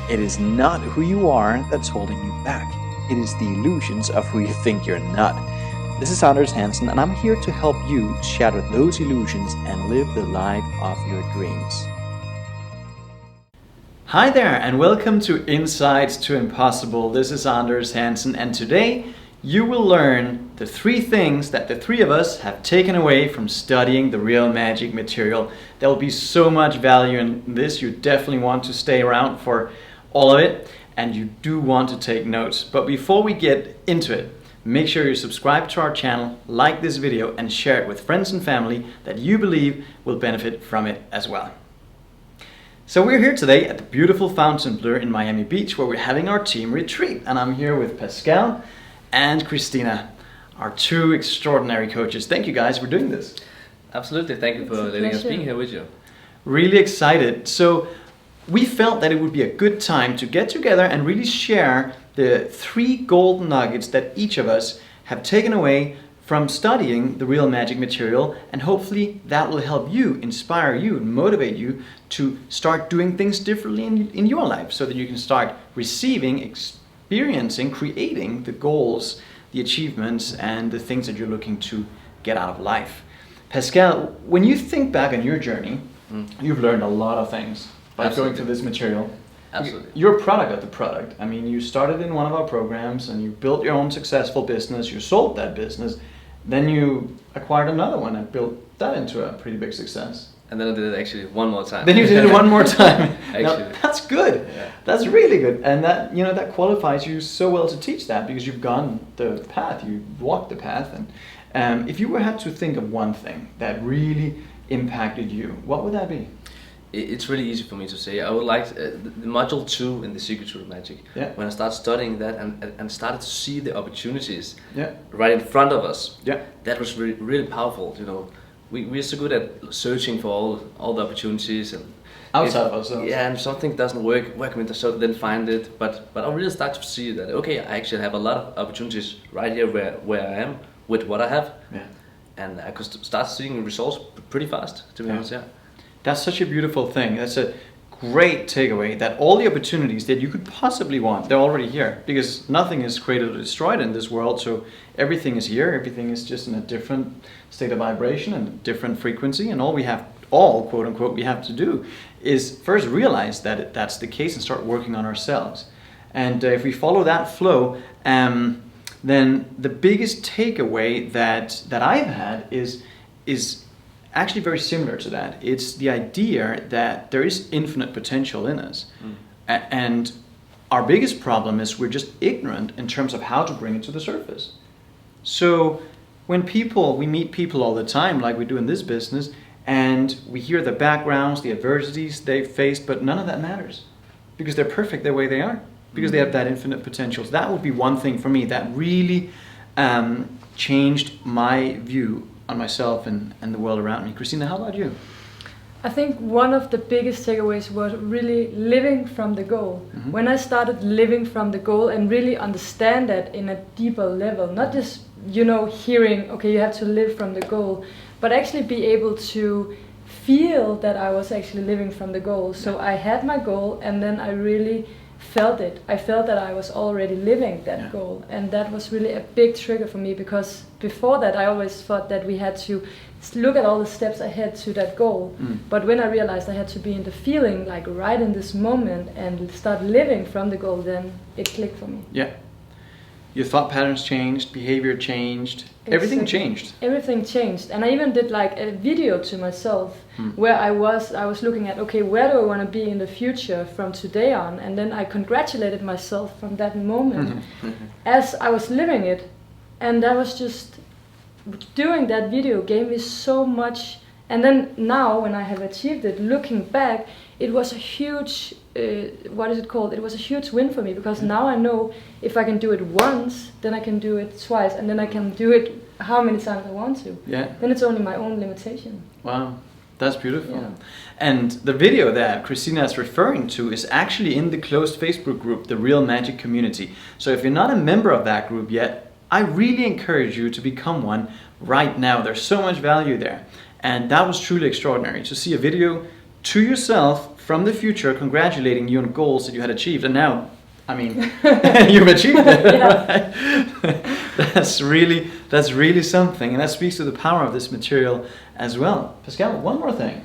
It is not who you are that's holding you back. It is the illusions of who you think you're not. This is Anders Hansen, and I'm here to help you shatter those illusions and live the life of your dreams. Hi there, and welcome to Insights to Impossible. This is Anders Hansen, and today you will learn the 3 things that the 3 of us have taken away from studying the real magic material. There will be so much value in this. You definitely want to stay around for all of it, and you do want to take notes. But before we get into it, make sure you subscribe to our channel, like this video, and share it with friends and family that you believe will benefit from it as well. So we're here today at the beautiful Fontainebleau in Miami Beach, where we're having our team retreat, and I'm here with Pascal and Christina, our 2 extraordinary coaches. Thank you guys for doing this. Absolutely, thank you for letting us be here with you. Really excited. So we felt that it would be a good time to get together and really share the 3 golden nuggets that each of us have taken away from studying the real magic material, and hopefully that will help you, inspire you, and motivate you to start doing things differently in your life, so that you can start receiving, experiencing, creating the goals, the achievements, and the things that you're looking to get out of life. Pascal, when you think back on your journey, you've learned a lot of things by going through this material. Absolutely. You're a product of the product. I mean, you started in one of our programs and you built your own successful business, you sold that business, then you acquired another one and built that into a pretty big success. And then I did it actually one more time. Then you did it one more time. Actually. Now, that's good. Yeah. That's really good. And that, that qualifies you so well to teach that, because you've gone the path, you walked the path. And if you had to think of one thing that really impacted you, what would that be? It's really easy for me to say. I would like the module 2 in the Secret to Magic. Yeah. When I started studying that and started to see the opportunities Yeah. right in front of us. Yeah. That was really, really powerful. We're so good at searching for all the opportunities and Outside of ourselves. Yeah, and something doesn't work with so then find it. But I really start to see that okay, I actually have a lot of opportunities right here where I am with what I have. Yeah. And I could start seeing results pretty fast, to be honest. Yeah. That's such a beautiful thing. That's a great takeaway, that all the opportunities that you could possibly want, they're already here, because nothing is created or destroyed in this world. So everything is here. Everything is just in a different state of vibration and a different frequency. And all quote unquote, we have to do is first realize that that's the case and start working on ourselves. And if we follow that flow, then the biggest takeaway that I've had is actually very similar to that. It's the idea that there is infinite potential in us. And our biggest problem is we're just ignorant in terms of how to bring it to the surface. So when we meet people all the time, like we do in this business, and we hear the backgrounds, the adversities they've faced, but none of that matters, because they're perfect the way they are, because they have that infinite potential. So that would be one thing for me that really changed my view on myself and the world around me. Christina, how about you? I think one of the biggest takeaways was really living from the goal. Mm-hmm. When I started living from the goal and really understand that in a deeper level, not just, hearing, okay, you have to live from the goal, but actually be able to feel that I was actually living from the goal. So I had my goal, and then I really felt it. I felt that I was already living that goal, and that was really a big trigger for me, because before that I always thought that we had to look at all the steps ahead to that goal. But when I realized I had to be in the feeling, like right in this moment, and start living from the goal, then it clicked for me. Yeah. Your thought patterns changed, behavior changed, everything changed. Everything changed. And I even did like a video to myself where I was looking at, okay, where do I want to be in the future from today on? And then I congratulated myself from that moment as I was living it. And that was just, doing that video gave me so much. And then now when I have achieved it, looking back, it was a huge, It was a huge win for me, because now I know if I can do it once, then I can do it twice, and then I can do it how many times I want to. Yeah. Then it's only my own limitation. Wow, that's beautiful. Yeah. And the video that Christina is referring to is actually in the closed Facebook group, the Real Magic Community. So if you're not a member of that group yet, I really encourage you to become one right now. There's so much value there. And that was truly extraordinary to see a video to yourself from the future congratulating you on goals that you had achieved, and now, I mean, you've achieved it, right? That's really something, and that speaks to the power of this material as well. Pascal, one more thing.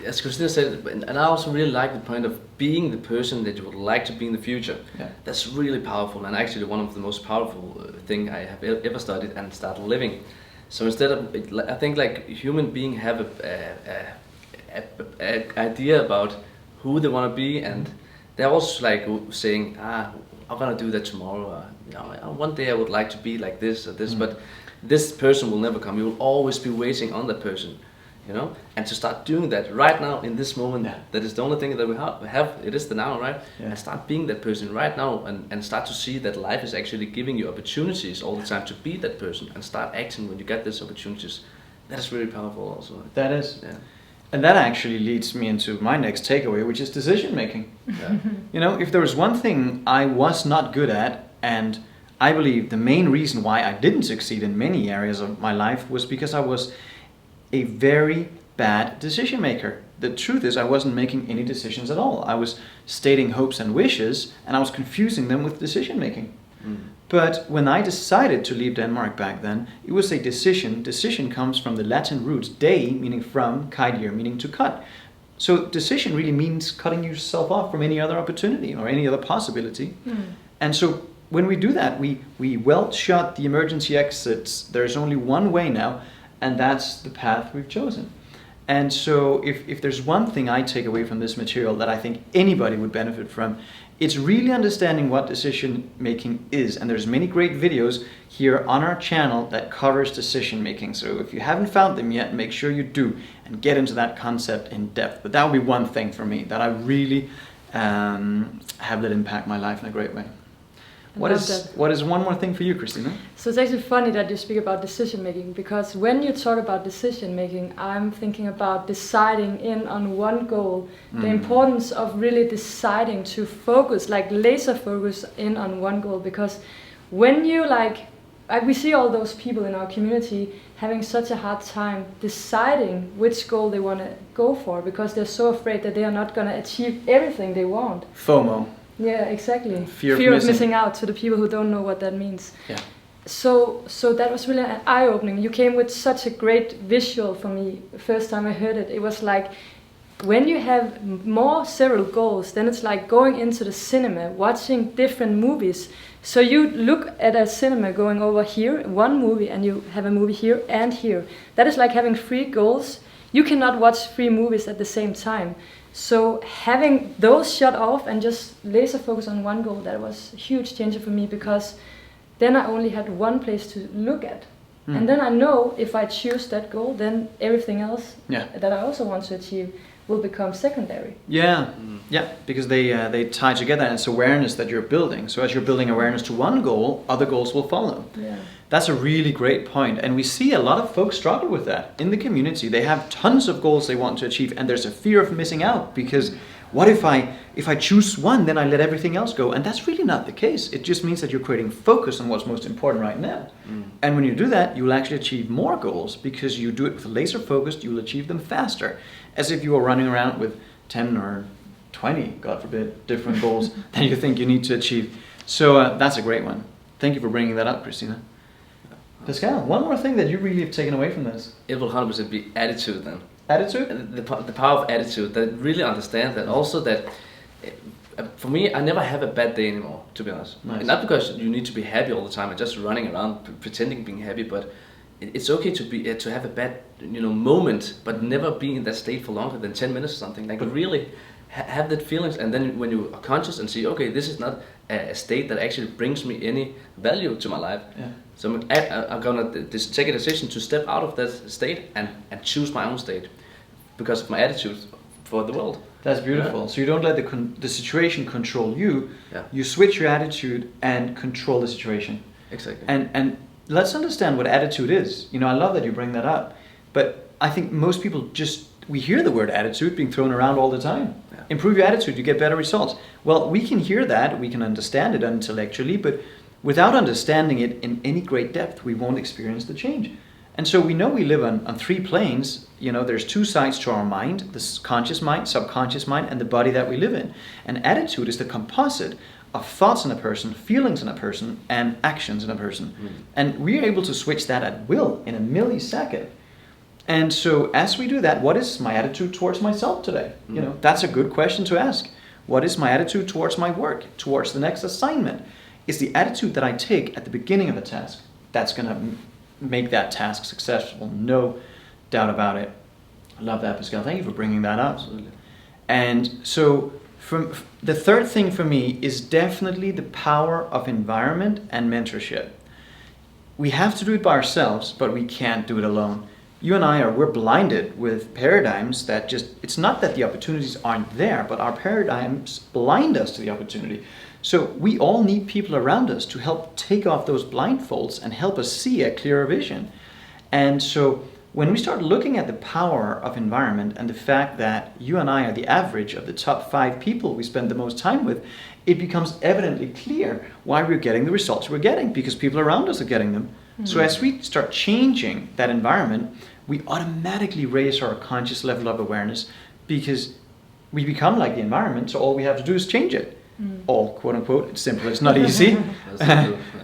As Christina said, and I also really like the point of being the person that you would like to be in the future. Yeah. That's really powerful, and actually one of the most powerful thing I have ever studied and started living. So instead of, I think like human being have a idea about who they want to be, and they're also like saying, I'm gonna do that tomorrow. One day I would like to be like this or this, but this person will never come. You will always be waiting on that person. You know, and to start doing that right now in this moment, that is the only thing that we have. It is the now, right? Yeah. And start being that person right now, and start to see that life is actually giving you opportunities all the time to be that person, and start acting when you get these opportunities. That is really powerful, also. That is, and that actually leads me into my next takeaway, which is decision making. Yeah. You know, if there was one thing I was not good at, and I believe the main reason why I didn't succeed in many areas of my life was because I was a very bad decision maker. The truth is I wasn't making any decisions at all. I was stating hopes and wishes, and I was confusing them with decision making. But when I decided to leave Denmark back then, it was a decision. Decision comes from the Latin roots de, meaning from, kaidir, meaning to cut. So decision really means cutting yourself off from any other opportunity or any other possibility. And so when we do that, we weld shut the emergency exits. There's only one way now, and that's the path we've chosen. And so if there's one thing I take away from this material that I think anybody would benefit from, it's really understanding what decision making is. And there's many great videos here on our channel that covers decision making. So if you haven't found them yet, make sure you do and get into that concept in depth. But that would be one thing for me that I really have let impact my life in a great way. What is one more thing for you, Christina? So it's actually funny that you speak about decision making, because when you talk about decision making, I'm thinking about deciding in on one goal, the importance of really deciding to focus, like laser focus in on one goal. Because when you we see all those people in our community having such a hard time deciding which goal they want to go for, because they're so afraid that they are not going to achieve everything they want. FOMO. Yeah, exactly. Fear of missing out, to the people who don't know what that means. Yeah. So that was really eye-opening. You came with such a great visual for me. First time I heard it, it was like when you have several goals, then it's like going into the cinema, watching different movies. So you look at a cinema going over here, one movie, and you have a movie here and here. That is like having 3 goals. You cannot watch 3 movies at the same time. So having those shut off and just laser focus on one goal, that was a huge change for me, because then I only had one place to look at. And then I know if I choose that goal, then everything else that I also want to achieve will become secondary. Yeah, because they tie together, and it's awareness that you're building. So as you're building awareness to one goal, other goals will follow. Yeah. That's a really great point, and we see a lot of folks struggle with that in the community. They have tons of goals they want to achieve, and there's a fear of missing out, because what if I choose one, then I let everything else go? And that's really not the case. It just means that you're creating focus on what's most important right now. And when you do that, you will actually achieve more goals, because you do it with laser focused, you will achieve them faster, as if you were running around with 10 or 20, God forbid, different goals that you think you need to achieve. So that's a great one. Thank you for bringing that up, Christina. Pascal, one more thing that you really have taken away from this. It will 100% be attitude then. Attitude? The power of attitude, that really understand that also that, for me, I never have a bad day anymore, to be honest. Nice. Not because you need to be happy all the time and just running around pretending being happy, but it's okay to have a bad moment, but never be in that state for longer than 10 minutes or something. Like really have that feelings, and then when you are conscious and see, okay, this is not a state that actually brings me any value to my life. Yeah. So I'm gonna take a decision to step out of that state and choose my own state, because of my attitude for the world. That's beautiful. Yeah. So you don't let the situation control you. Yeah. You switch your attitude and control the situation. Exactly. And let's understand what attitude is. I love that you bring that up, but I think most people we hear the word attitude being thrown around all the time. Yeah. Improve your attitude, you get better results. Well, we can hear that, we can understand it intellectually, but without understanding it in any great depth, we won't experience the change. And so we know we live on three planes. You know, there's two sides to our mind, the conscious mind, subconscious mind, and the body that we live in. And attitude is the composite of thoughts in a person, feelings in a person, and actions in a person. And we are able to switch that at will in a millisecond. And so as we do that, what is my attitude towards myself today? You know, that's a good question to ask. What is my attitude towards my work, towards the next assignment? Is the attitude that I take at the beginning of a task that's going to make that task successful? No doubt about it. I love that, Pascal. Thank you for bringing that up. Absolutely. And so the third thing for me is definitely the power of environment and mentorship. We have to do it by ourselves, but we can't do it alone. You and we're blinded with paradigms that it's not that the opportunities aren't there, but our paradigms blind us to the opportunity. So we all need people around us to help take off those blindfolds and help us see a clearer vision. And so when we start looking at the power of environment and the fact that you and I are the average of the top 5 people we spend the most time with, it becomes evidently clear why we're getting the results we're getting, because people around us are getting them. So as we start changing that environment, we automatically raise our conscious level of awareness, because we become like the environment, so all we have to do is change it. All, quote unquote, it's simple. It's not easy.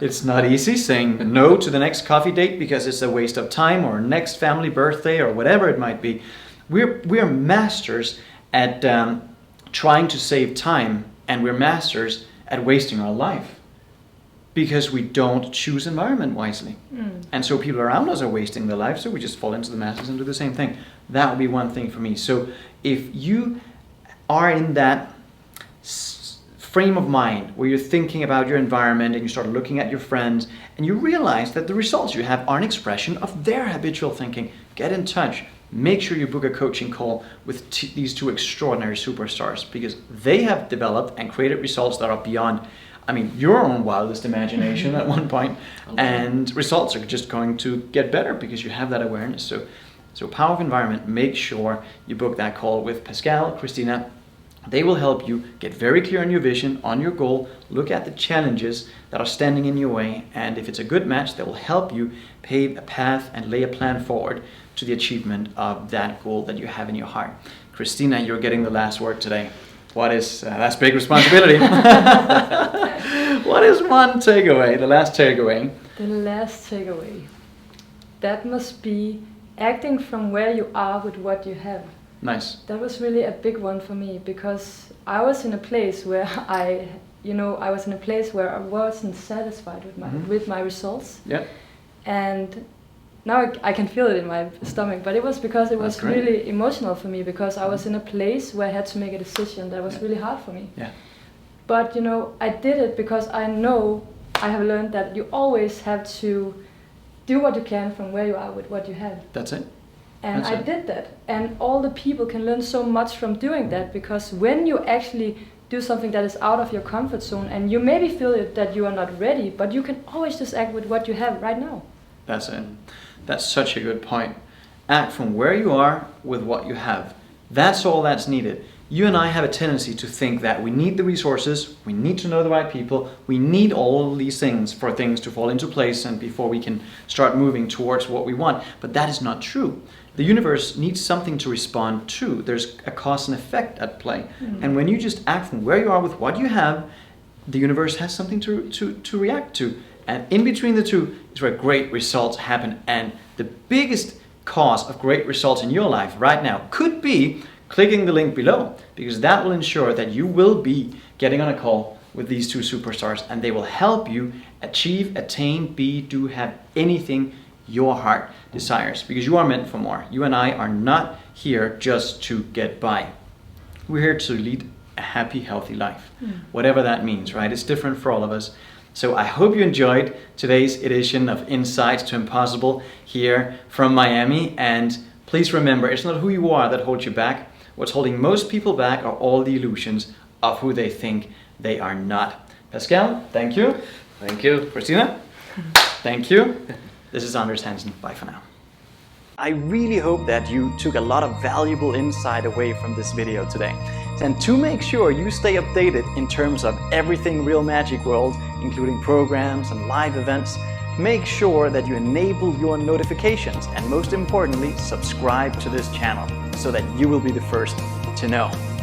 It's not easy saying no to the next coffee date because it's a waste of time, or next family birthday, or whatever it might be. We're masters at trying to save time, and we're masters at wasting our life because we don't choose environment wisely. And so people around us are wasting their life, so we just fall into the masses and do the same thing. That would be one thing for me. So if you are in that frame of mind where you're thinking about your environment and you start looking at your friends and you realize that the results you have are an expression of their habitual thinking, get in touch. Make sure you book a coaching call with these two extraordinary superstars, because they have developed and created results that are beyond, your own wildest imagination at one point. And results are just going to get better because you have that awareness. So power of environment, make sure you book that call with Pascal, Christina. They will help you get very clear on your vision, on your goal, look at the challenges that are standing in your way, and if it's a good match, they will help you pave a path and lay a plan forward to the achievement of that goal that you have in your heart. Christina, you're getting the last word today. What is, that's big responsibility. What is one takeaway, the last takeaway? The last takeaway. That must be acting from where you are with what you have. Nice. That was really a big one for me, because I was in a place where I wasn't satisfied with my results. Yeah. And now I can feel it in my stomach, but it was because it was really emotional for me, because I was in a place where I had to make a decision that was really hard for me. Yeah. But I did it because I have learned that you always have to do what you can from where you are with what you have. That's it. And I did that. And all the people can learn so much from doing that, because when you actually do something that is out of your comfort zone, and you maybe feel it that you are not ready, but you can always just act with what you have right now. That's it. That's such a good point. Act from where you are with what you have. That's all that's needed. You and I have a tendency to think that we need the resources, we need to know the right people, we need all of these things for things to fall into place and before we can start moving towards what we want. But that is not true. The universe needs something to respond to. There's a cause and effect at play. And when you just act from where you are with what you have, the universe has something to react to. And in between the two is where great results happen. And the biggest cause of great results in your life right now could be clicking the link below, because that will ensure that you will be getting on a call with these two superstars, and they will help you achieve, attain, be, do, have anything your heart desires, because you are meant for more. You and I are not here just to get by. We're here to lead a happy, healthy life, whatever that means, right? It's different for all of us. So I hope you enjoyed today's edition of Insights to Impossible here from Miami. And please remember, it's not who you are that holds you back. What's holding most people back are all the illusions of who they think they are not. Pascal, thank you. Thank you. Christina, thank you. This is Anders Hansen. Bye for now. I really hope that you took a lot of valuable insight away from this video today. And to make sure you stay updated in terms of everything Real Magic World, including programs and live events, make sure that you enable your notifications and most importantly, subscribe to this channel so that you will be the first to know.